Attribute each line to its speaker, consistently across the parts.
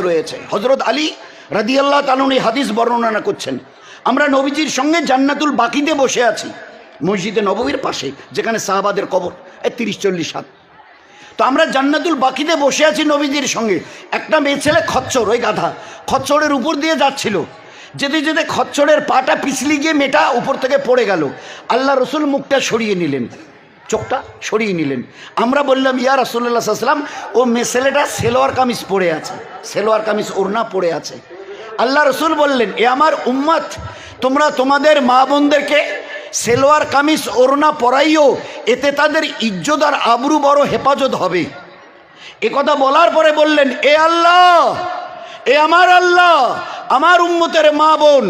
Speaker 1: রয়েছে। হযরত আলী রাদিয়াল্লাহু তাআলা এই হাদিস বর্ণনা করছেন, আমরা নবীজির সঙ্গে জান্নাতুল বাকিতে বসে আছি, মসজিদে নববীর পাশে যেখানে সাহাবাদের কবর, 30-40 হাত। তো আমরা জান্নাতুল বাকিতে বসে আছি নবীজির সঙ্গে। একটা মেয়ে ছেলে খচ্চর, ওই গাধা খচ্চরের উপর দিয়ে যাচ্ছিল, যেতে যেতে খচ্চরের পাটা পিছলি গিয়ে মেয়েটা উপর থেকে পড়ে গেল। আল্লাহ রসুল মুখটা সরিয়ে নিলেন, চোখটা সরিয়ে নিলেন। আমরা বললাম, ইয়া রাসূলুল্লাহ সাল্লাল্লাহু আলাইহি ওয়াসাল্লাম, ও মেয়ে ছেলেটা সেলোয়ার কামিজ পরে আছে, সেলোয়ার কামিজ ওড়না পরে আছে। আল্লাহ রসুল বললেন, এ আমার উম্মত, তোমরা তোমাদের মা বোনদেরকে সেলোয়ার কামিজ ওড়না পরাইও, এতে তাদের ইজ্জত আর আবরু বড় হেফাজত হবে। এ কথা বলার পরে বললেন, এ আল্লাহ, এ আমার আল্লাহ, আমার উম্মতের মা বোন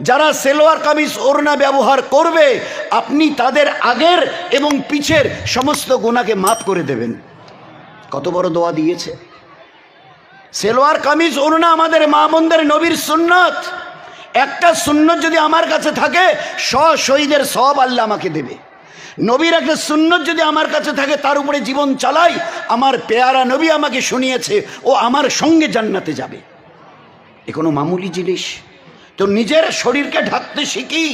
Speaker 1: যারা সেলোয়ার কামিজ ওড়না ব্যবহার করবে, আপনি তাদের আগের এবং পিছের সমস্ত গুনাহকে মাফ করে দেবেন। কত বড় দোয়া দিয়েছে। সেলোয়ার কামিজ ওড়না আমাদের মা বোনদের নবীর সুন্নত। একটা সুন্নত যদি আমার কাছে থাকে, শহীদের সওয়াব আল্লাহ আমাকে দেবে। নবীর একটা সুন্নত যদি আমার কাছে থাকে, তার উপরে জীবন চালাই, আমার পেয়ারা নবী আমাকে শুনিয়েছে, ও আমার সঙ্গে জান্নাতে যাবে। এ কোনো মামুলি জিনিস? তো নিজের শরীরকে ঢাকতে শিখি,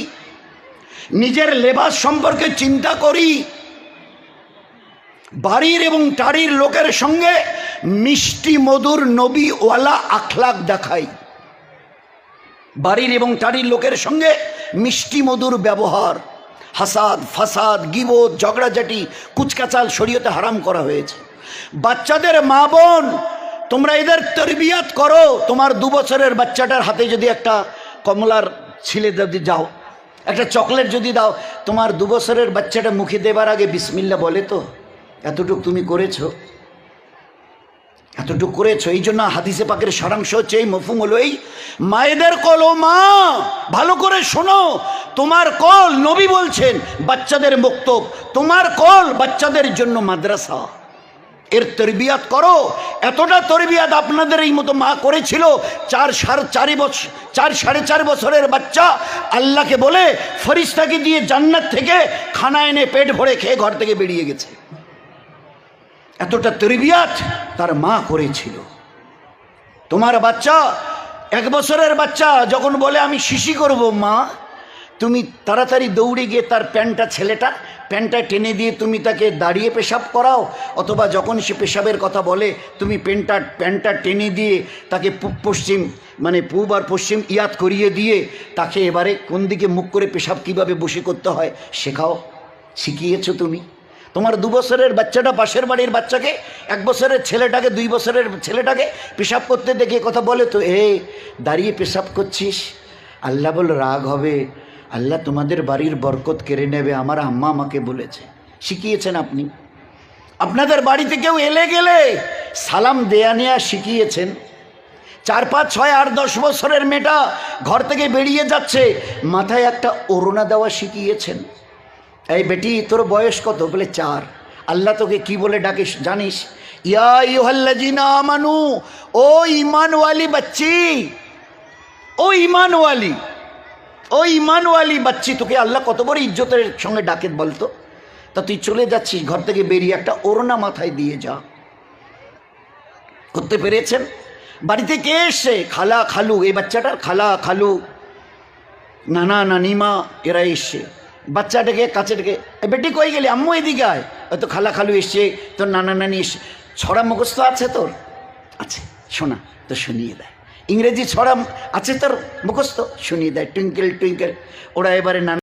Speaker 1: নিজের লেবাস সম্পর্কে চিন্তা করি, বাড়ির এবং টাড়ির লোকের সঙ্গে মিষ্টি মধুর নবীওয়ালা আখলাক দেখাই। বাড়ির এবং টাড়ির লোকের সঙ্গে মিষ্টি মধুর ব্যবহার। হাসাদ, ফাসাদ, গিবত, ঝগড়াঝাটি, কুচকাচাল শরীয়তে হারাম করা হয়েছে। বাচ্চাদের মা বোন, তোমরা এদের তরবিয়াত করো। তোমার 2 বছরের বাচ্চাটার হাতে যদি একটা কমলার ছিলে যদি যাও, একটা চকলেট যদি দাও, তোমার 2 বছরের বাচ্চাটা মুখে দেবার আগে বিসমিল্লাহ বলে তো? এতটুক তুমি করেছো? এতটুকু করেছো? এই জন্য হাদিসে পাকের সারাংশ হচ্ছে, এই মফহুম হলো এই, মায়েদের কল, ও মা ভালো করে শোনো, তোমার কল, নবী বলছেন বাচ্চাদের বক্তব্য, তোমার কল বাচ্চাদের জন্য মাদ্রাসা। এর তরবিয়াত করো। এতটা তরবিয়াত আপনাদের এই মতো মা করেছিল। 4-4.5 বছরের বাচ্চা আল্লাহকে বলে ফেরেশতাকে দিয়ে জান্নাত থেকে খানা এনে পেট ভরে খেয়ে ঘর থেকে বেরিয়ে গেছে। এতটা তরবিয়াত তার মা করেছিল। তোমার বাচ্চা, 1 বছরের বাচ্চা যখন বলে আমি শিশি করব, মা তুমি তাড়াতাড়ি দৌড়ে গিয়ে তার প্যান্টটা টেনে দিয়ে তুমি তাকে দাঁড়িয়ে পেশাব করাও, অথবা যখন সে পেশাবের কথা বলে তুমি প্যান্টটা টেনে দিয়ে তাকে পূব আর পশ্চিম ইয়াদ করিয়ে দিয়ে তাকে এবারে কোন দিকে মুখ করে পেশাব কিভাবে বসে করতে হয় শেখাও। শিখিয়েছো তুমি। তোমার 2 বছরের বাচ্চাটা পাশের বাড়ির বাচ্চাকে, 1 বছরের ছেলেটাকে, 2 বছরের ছেলেটাকে পেশাব করতে দেখে কথা বলে তো, দাঁড়িয়ে পেশাব করছিস, আল্লাহ বল রাগ হবে, আল্লাহ তোমাদের বাড়ির বরকত কেড়ে নেবে, আমার আম্মা আমাকে বলেছে। শিখিয়েছেন আপনি। আপনাদের বাড়িতে কেউ এলে গেলে সালাম দেয়া নেয়া শিখিয়েছেন। 4, 5, 6, 8, 10 বছরের মেয়েটা ঘর থেকে বেরিয়ে যাচ্ছে, মাথায় একটা ওড়না দেওয়া শিখিয়েছেন। এই বেটি, তোর বয়স কত? বলে 4। আল্লাহ তোকে কি বলে ডাকে জানিস? ইয়া আইয়ুহাল্লাযীনা আমানু, ও ঈমানওয়ালি বাচ্চি, ও ঈমানওয়ালি বাচ্চি, তোকে আল্লাহ কত বড় ইজ্জতের সঙ্গে ডাকে বলতো। তা তুই চলে যাচ্ছিস ঘর থেকে বেরিয়ে, একটা ওড়না মাথায় দিয়ে যা। করতে পেরেছেন? বাড়িতে কে এসছে? খালা খালু, এই বাচ্চাটার খালা খালু, নানা নানিমা এরা এসছে। বাচ্চাটাকে কাছে ডেকে, বেটি কই গেলি? আম্মু এদিকে আয়। হয়তো খালা খালু এসছে, তোর নানা নানি এসছে। ছড়া মুখস্থ আছে তোর? আছে, শোনা তো শুনিয়ে দেয়। ইংরেজি ছড়া আছে তোর মুখস্থ? শুনিয়ে দেয়। Twinkle twinkle. ওরা এবারে নানা